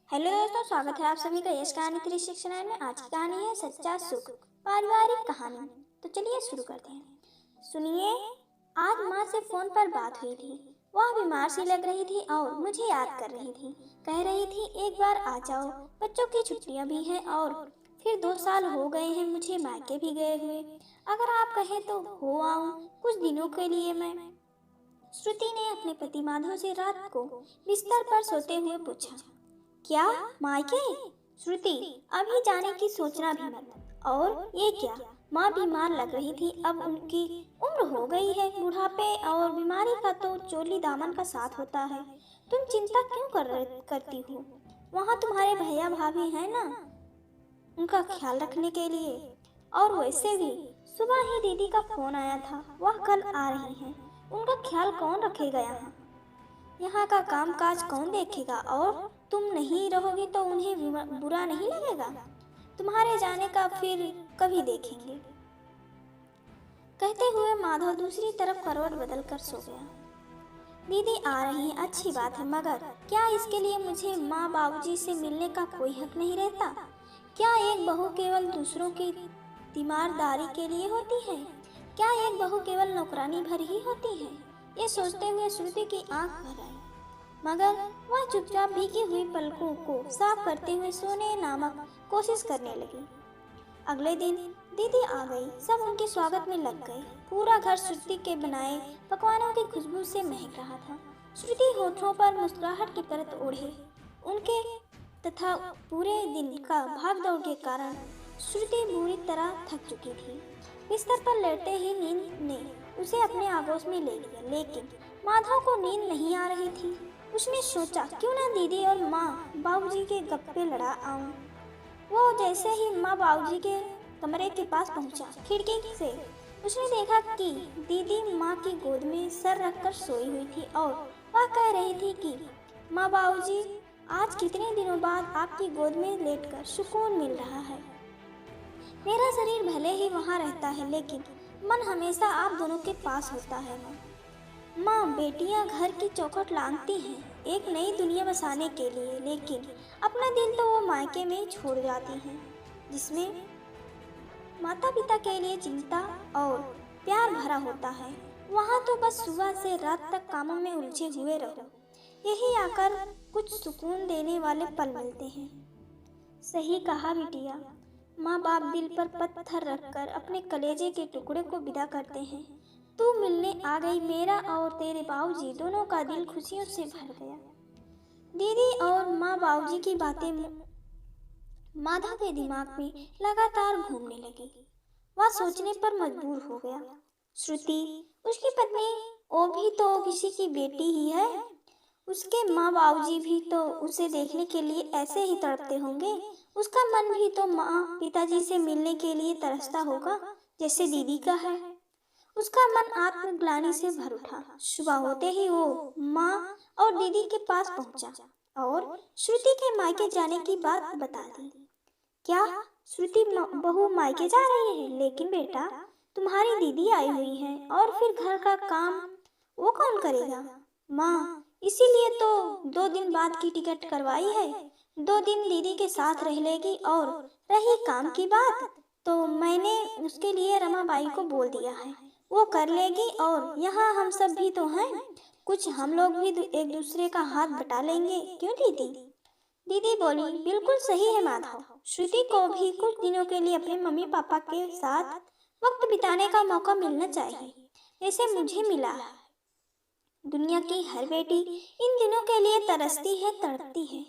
Hello दोस्तों, स्वागत है आप सभी का यश कहानी 369 में। आज की कहानी है सच्चा सुख, पारिवारिक कहानी। तो चलिए शुरू करते हैं। सुनिए, आज माँ से फोन पर बात हुई थी। वह बीमार सी लग रही थी और मुझे याद कर रही थी। कह रही थी एक बार आ जाओ, बच्चों की छुट्टियाँ भी हैं और फिर 2 साल हो गए हैं मुझे मायके भी गए हुए। अगर आप कहें तो हो आऊँ कुछ दिनों के लिए मैं। श्रुति ने अपने पति माधव से रात को बिस्तर पर सोते हुए पूछा। क्या मायके? श्रुति, अभी जाने की सोचना भी मत। और ये क्या? माँ बीमार लग रही थी, अब उनकी उम्र हो गई है। बुढ़ापे और बीमारी का तो चोली दामन का साथ होता है। तुम चिंता क्यों करती हो? वहाँ तुम्हारे भैया भाभी हैं ना, उनका ख्याल रखने के लिए। और वैसे भी सुबह ही दीदी का फोन आया था, वह कल आ रही हैं। उनका ख्याल कौन रखेगा? यहाँ का काम काज कौन देखेगा? और तुम नहीं रहोगी तो उन्हें बुरा नहीं लगेगा? तुम्हारे जाने का फिर कभी देखेंगे। कहते हुए माधव दूसरी तरफ करवट बदल कर सो गया। दीदी आ रही हैं, अच्छी बात है, मगर क्या इसके लिए मुझे माँ बाबूजी से मिलने का कोई हक नहीं रहता? क्या एक बहू केवल दूसरों की तीमारदारी के लिए होती है? क्या एक बहू केवल नौकरानी भर ही होती है? ये सोचते हुए श्रुति की आंख भर आई, मगर वह चुपचाप भीगी हुई पलकों को साफ करते हुए सोने नामक कोशिश करने लगी। अगले दिन दीदी आ गई। सब उनके स्वागत में लग गए। पूरा घर श्रुति के बनाए पकवानों की खुशबू से महक रहा था। श्रुति होठों पर मुस्कुराहट की परत ओढ़े उनके तथा पूरे दिन का भाग दौड़ के कारण श्रुति बुरी तरह थक चुकी थी। बिस्तर पर लेटते ही नींद ने उसे अपने आगोश में ले लिया, लेकिन माधव को नींद नहीं आ रही थी। उसने सोचा क्यों ना दीदी और माँ बाबूजी के गप्पे लड़ा आऊं। वो जैसे ही माँ बाबूजी के कमरे के पास पहुंचा, खिड़की से उसने देखा कि दीदी माँ की गोद में सर रखकर सोई हुई थी और वह कह रही थी कि माँ बाबूजी, आज कितने दिनों बाद आपकी गोद में लेटकर सुकून मिल रहा है। मेरा शरीर भले ही वहाँ रहता है, लेकिन मन हमेशा आप दोनों के पास होता है। माँ, बेटियाँ घर की चौखट लांघती हैं एक नई दुनिया बसाने के लिए, लेकिन अपना दिल तो वो मायके में ही छोड़ जाती हैं, जिसमें माता पिता के लिए चिंता और प्यार भरा होता है। वहाँ तो बस सुबह से रात तक कामों में उलझे हुए रहो, यही आकर कुछ सुकून देने वाले पल मिलते हैं। सही कहा बिटिया। माँ बाप दिल पर पत्थर रखकर अपने कलेजे के टुकड़े को विदा करते हैं। तू मिलने आ गई, मेरा और तेरे बाबूजी दोनों का दिल खुशियों से भर गया। दीदी और माँ बाबूजी की बातें माधव के दिमाग में लगातार घूमने लगी। वह सोचने पर मजबूर हो गया। श्रुति, उसकी पत्नी, वो भी तो किसी की बेटी ही है। उसके माँ बाबूजी भी तो उसे देखने के लिए ऐसे ही तड़पते होंगे। उसका मन भी तो माँ पिताजी से मिलने के लिए तरसता होगा, जैसे दीदी का है। उसका मन आत्मग्लानि से भर उठा। सुबह होते ही वो माँ और दीदी के पास पहुंचा और श्रुति के मायके जाने की बात बता दी। क्या श्रुति बहू मायके जा रही है? लेकिन बेटा, तुम्हारी दीदी आई हुई है और फिर घर का काम वो कौन करेगा? माँ, इसीलिए तो 2 दिन बाद की टिकट करवाई है। 2 दिन दीदी के साथ रह लेगी, और रही काम की बात तो मैंने उसके लिए रमाबाई को बोल दिया है, वो कर लेगी। और यहाँ हम सब भी तो हैं, कुछ हम लोग भी एक दूसरे का हाथ बटा लेंगे, क्यों दीदी? दीदी बोली, बिल्कुल सही है माधव। श्रुति को भी कुछ दिनों के लिए अपने मम्मी पापा के साथ वक्त बिताने का मौका मिलना चाहिए, जैसे मुझे मिला है। दुनिया की हर बेटी इन दिनों के लिए तरसती है, तड़पती है।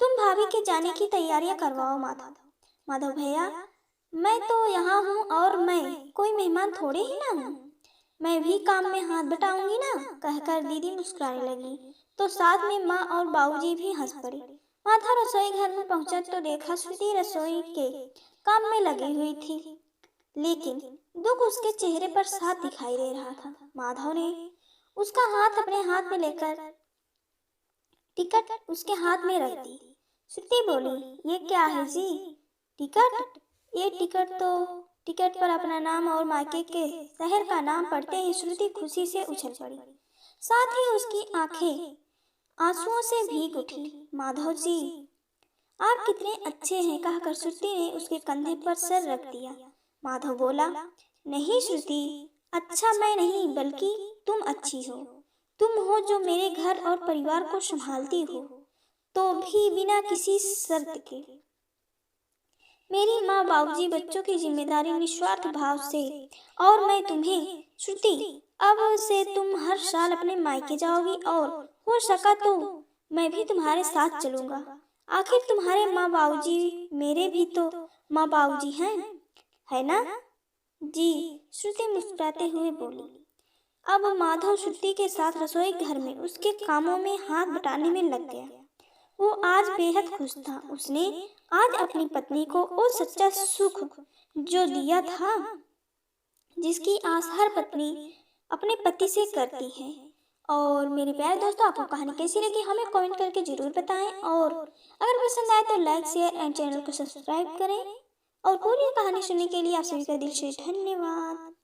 तुम भाभी के जाने की तैयारियां करवाओ माधव। माधव भैया, मैं तो यहाँ हूँ और मैं कोई मेहमान थोड़े ही ना हूँ। मैं भी काम में हाथ बटाऊंगी ना, कहकर दीदी मुस्कुराने लगी तो साथ में माँ और बाबूजी भी हंस पड़े। माधव रसोई घर में पहुंचा तो देखा श्रुति रसोई के काम में लगी हुई थी, लेकिन दुख उसके चेहरे पर साफ दिखाई दे रहा था। माधव ने उसका हाथ अपने हाथ में लेकर टिकट उसके हाथ में रख दी। श्रुति बोली, ये क्या है जी? टिकट? ये टिकट पर अपना नाम और मायके के शहर का नाम पढ़ते ही श्रुति खुशी से उछल पड़ी। साथ ही उसकी आंखें आंसुओं से भीग उठी। माधव जी, आप कितने अच्छे हैं, कहकर श्रुति ने उसके कंधे पर सर रख दिया। माधव बोला, नहीं श्रुति, अच्छा मैं नहीं बल्कि तुम अच्छी हो। तुम हो जो मेरे घर और परिवार को संभालती हो, तो भी बिना किसी शर्त के। मेरी माँ बाबूजी बच्चों की जिम्मेदारी निस्वार्थ भाव से, और मैं तुम्हें श्रुति, अब से तुम हर साल अपने मायके जाओगी और हो सका तो मैं भी तुम्हारे साथ चलूंगा। आखिर तुम्हारे माँ बाबूजी मेरे भी तो माँ बाबूजी हैं, है ना? जी, श्रुति मुस्कुराते हुए बोली। अब माधव श्रुति के साथ रसोई घर में उसके कामों में हाथ बटाने में लग गया। वो आज बेहद खुश था। उसने आज अपनी पत्नी को वो सच्चा सुख जो दिया था, जिसकी आस हर पत्नी अपने पति से करती है। और मेरे प्यारे दोस्तों, आपको कहानी कैसी लगी हमें कमेंट करके जरूर बताएं, और अगर पसंद आए तो लाइक शेयर एंड चैनल को सब्सक्राइब करें। और पूरी कहानी सुनने के लिए आप सभी का दिल से धन्यवाद।